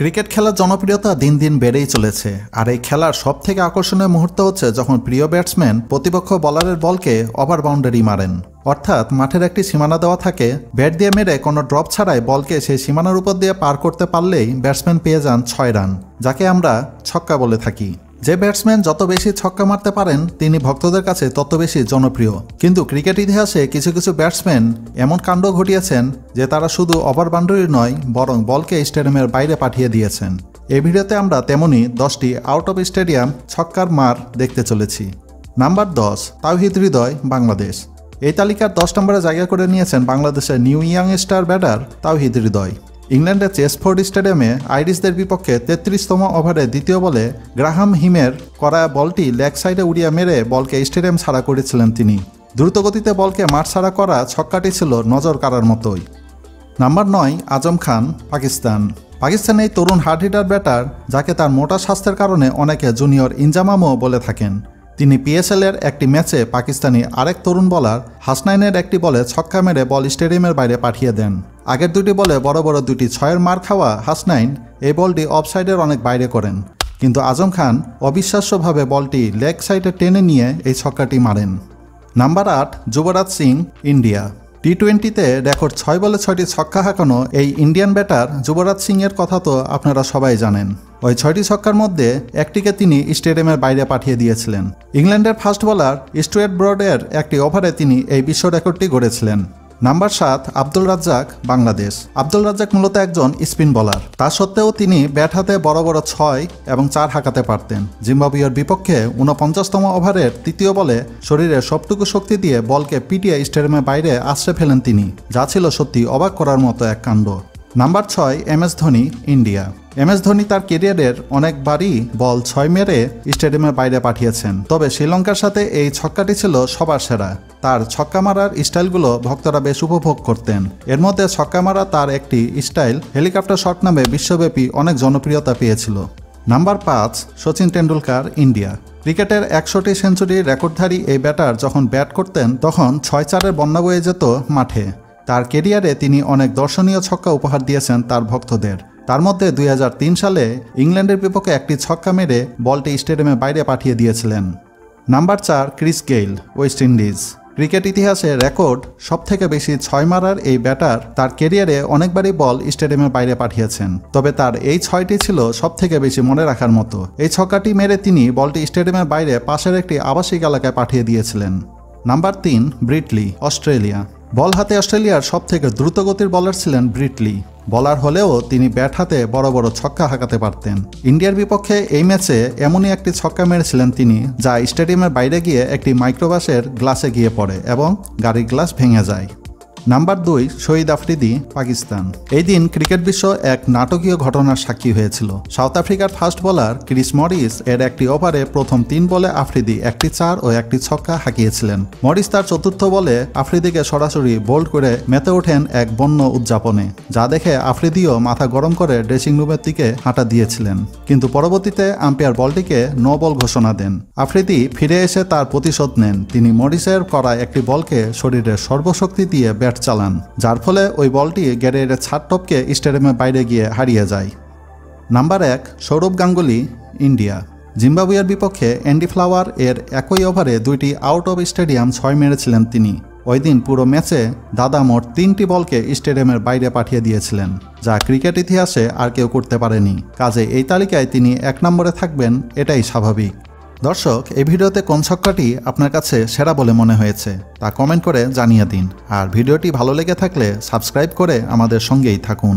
Cricket খেলার জনপ্রিয়তা দিন দিন বেড়েই চলেছে। আর এই খেলার সবথেকে আকর্ষণীয় মুহূর্ত হচ্ছে যখন প্রিয় ব্যাটসম্যান প্রতিপক্ষ বলারের বলকে ওভার বাউন্ডারি মারেন। অর্থাৎ মাঠের একটি সীমানা দেওয়া থাকে, ব্যাট দিয়ে মেরে কোনো ড্রপ ছাড়াই বলকে সেই সীমানার উপর দিয়ে পার করতে পারলেই ব্যাটসম্যান পেয়ে যান 6 রান, যাকে আমরা ছক্কা বলে থাকি। যে ব্যাটসম্যান যত বেশি ছক্কা মারতে পারেন তিনি ভক্তদের কাছে তত বেশি জনপ্রিয়। কিন্তু ক্রিকেট ইতিহাসে কিছু কিছু ব্যাটসম্যান এমন কাণ্ড ঘটিয়েছেন যে তারা শুধু ওভার বাউন্ডারি নয় বরং বলকে স্টেডিয়ামের বাইরে পাঠিয়ে দিয়েছেন। এই ভিডিওতে আমরা তেমনই 10টি আউট অফ স্টেডিয়াম ছক্কার মার দেখতে চলেছি। নাম্বার 10, তাওহিদ হৃদয়, বাংলাদেশ। এই তালিকার 10 নম্বরে জায়গা করে নিয়েছেন বাংলাদেশের new young star batter Towhid Hridoy. ইংল্যান্ডের চেসফোর্ড স্টেডিয়ামে আইরিশদের বিপক্ষে 33তম ওভারে দ্বিতীয় বলে গ্রাহাম হিমের করা বলটি লেগ সাইডে উড়িয়ে মেরে বলকে স্টেডিয়াম ছাড়া করেছিলেন তিনি। দ্রুতগতিতে বলকে মাঠ ছাড়া করা ছক্কাটি ছিল নজর কাড়ার মতোই। নাম্বার 9, আজম খান, পাকিস্তান। পাকিস্তানের এই তরুণ হার্ড হিটার ব্যাটার, যাকে তার মোটা স্বাস্থ্যের কারণে অনেকে জুনিয়র ইনজামামও বলে থাকেন। তিনি পিএসএলের একটি ম্যাচে পাকিস্তানি আরেক তরুণ বলার হাসনাইনের একটি বলে ছক্কা মেরে বল স্টেডিয়ামের বাইরে পাঠিয়ে দেন। আগের দুটি বলে বড় বড় দুটি 6-এর মার খাওয়া হাসনাইন এই বলটি অফসাইডের অনেক বাইরে করেন, কিন্তু আজম খান অবিশ্বাস্যভাবে বলটি লেগ সাইডে টেনে নিয়ে এই ছক্কাটি মারেন। Number 8, Yuvraj Singh, India. টি-20তে record 6 বলে 6টি ছক্কা হাঁকানো এই ইন্ডিয়ান ব্যাটার যুবরাজ সিংয়ের কথা তো আপনারা সবাই জানেন। ওই 6টি ছক্কার মধ্যে একটিকে তিনি স্টেডিয়ামের বাইরে পাঠিয়ে দিয়েছিলেন। ইংল্যান্ডের ফাস্ট বোলার স্টুয়ার্ট ব্রডের একটি ওভারে তিনি এই বিশ্ব রেকর্ডটি গড়েছিলেন। নাম্বার 7, আব্দুল রাজ্জাক, বাংলাদেশ। আব্দুল রাজ্জাক মূলত একজন স্পিন বোলার। তা সত্ত্বেও তিনি ব্যাট হাতে বড় বড় 6 এবং 4 হাঁকাতে পারতেন। জিম্বাবুয়ের বিপক্ষে 49তম ওভারের তৃতীয় বলে শরীরের সবটুকু শক্তি দিয়ে বলকে পিটিয়ে স্টেডিয়ামের বাইরে আছড়ে ফেলেন তিনি, যা ছিল সত্যি অবাক করার মতো এক কাণ্ড। Number 6, MS Dhoni, India. MS Dhoni তার ক্যারিয়ারের অনেকবারই বল 6 মেরে স্টেডিয়ামের বাইরে পাঠিয়েছেন, তবে শ্রীলঙ্কার সাথে এই ছক্কাটি ছিল সবার সেরা। তার ছক্কা মারার স্টাইলগুলো ভক্তরা বেশ উপভোগ করতেন। এর মধ্যে ছক্কা মারা তার একটি স্টাইল হেলিকপ্টার শট নামে বিশ্বব্যাপী অনেক জনপ্রিয়তা পেয়েছিল। Number 5, Sachin Tendulkar, India. ক্রিকেটের 100টি সেঞ্চুরির রেকর্ডধারী এই ব্যাটার যখন ব্যাট করতেন তখন 6-4-এর বন্যা বয়ে যেত মাঠে। তার ক্যারিয়ারে তিনি অনেক দর্শনীয় ছক্কা উপহার দিয়েছেন তার ভক্তদের। তার মধ্যে 2003 সালে ইংল্যান্ডের বিপক্ষে একটি ছক্কা মেরে বলটি স্টেডিয়ামের বাইরে পাঠিয়ে দিয়েছিলেন। Number 4, Chris Gayle, West Indies. Cricket ইতিহাসে রেকর্ড সবথেকে বেশি 6 মারার এই ব্যাটার তার ক্যারিয়ারে অনেকবারই বল স্টেডিয়ামের বাইরে পাঠিয়েছেন, তবে তার এই 6টি ছিল সবথেকে বেশি মনে রাখার মতো। এই ছক্কাটি মেরে তিনি বলটি স্টেডিয়ামের বাইরে পাশের একটি আবাসিক এলাকায় পাঠিয়ে দিয়েছিলেন। Number 3, ব্রিটলি, Australia. বল হাতে অস্ট্রেলিয়ার সবথেকে দ্রুতগতির বলার ছিলেন ব্রিটলি। বলার হলেও তিনি ব্যাট হাতে বড় বড় ছক্কা হাঁকাতে পারতেন। ইন্ডিয়ার বিপক্ষে এই ম্যাচে এমনই একটি ছক্কা মেরেছিলেন তিনি, যা স্টেডিয়ামের বাইরে গিয়ে একটি মাইক্রোবাসের গ্লাসে গিয়ে পড়ে এবং গাড়ির গ্লাস ভেঙে যায়। নাম্বার 2, শহীদ আফ্রিদি, পাকিস্তান। এই দিন ক্রিকেট বিশ্ব এক নাটকীয় ঘটনার সাক্ষী হয়েছিল। সাউথ আফ্রিকার ফাস্ট বোলার ক্রিস মরিস এর একটি ওভারে প্রথম 3 বলে আফ্রিদি একটি 4 ও একটি ছক্কা হাঁকিয়েছিলেন। মরিস তার চতুর্থ বলে আফ্রিদিকে সরাসরি বোল্ড করে মেতে ওঠেন এক বন্য উদযাপনে, যা দেখে আফ্রিদিও মাথা গরম করে ড্রেসিং রুমের দিকে হাঁটা দিয়েছিলেন, কিন্তু পরবর্তীতে আম্পায়ার বলটিকে নো বল ঘোষণা দেন। আফ্রিদি ফিরে এসে তার প্রতিশোধ নেন। তিনি মরিসের করা একটি বলকে শরীরের সর্বশক্তি দিয়ে ব্যাট চালান, যার ফলে ওই বলটি গ্যারের ছাদ টপকে স্টেডিয়ামের বাইরে গিয়ে হারিয়ে যায়। Number 1, Sourav Ganguly, India. জিম্বাবুয়ের বিপক্ষে অ্যান্ডি ফ্লাওয়ার এর একই ওভারে 2টি আউট অফ স্টেডিয়াম 6 মেরেছিলেন তিনি। ওই দিন পুরো ম্যাচে দাদা মোট 3টি বলকে স্টেডিয়ামের বাইরে পাঠিয়ে দিয়েছিলেন, যা ক্রিকেট ইতিহাসে আর কেউ করতে পারেনি। কাজে এই তালিকায় তিনি 1 নম্বরে থাকবেন, এটাই স্বাভাবিক। দর্শক, এই ভিডিওতে কোন ছক্কাটি আপনার কাছে সেরা বলে মনে হয়েছে তা কমেন্ট করে জানিয়ে দিন। আর ভিডিওটি ভালো লেগে থাকলে সাবস্ক্রাইব করে আমাদের সঙ্গেই থাকুন।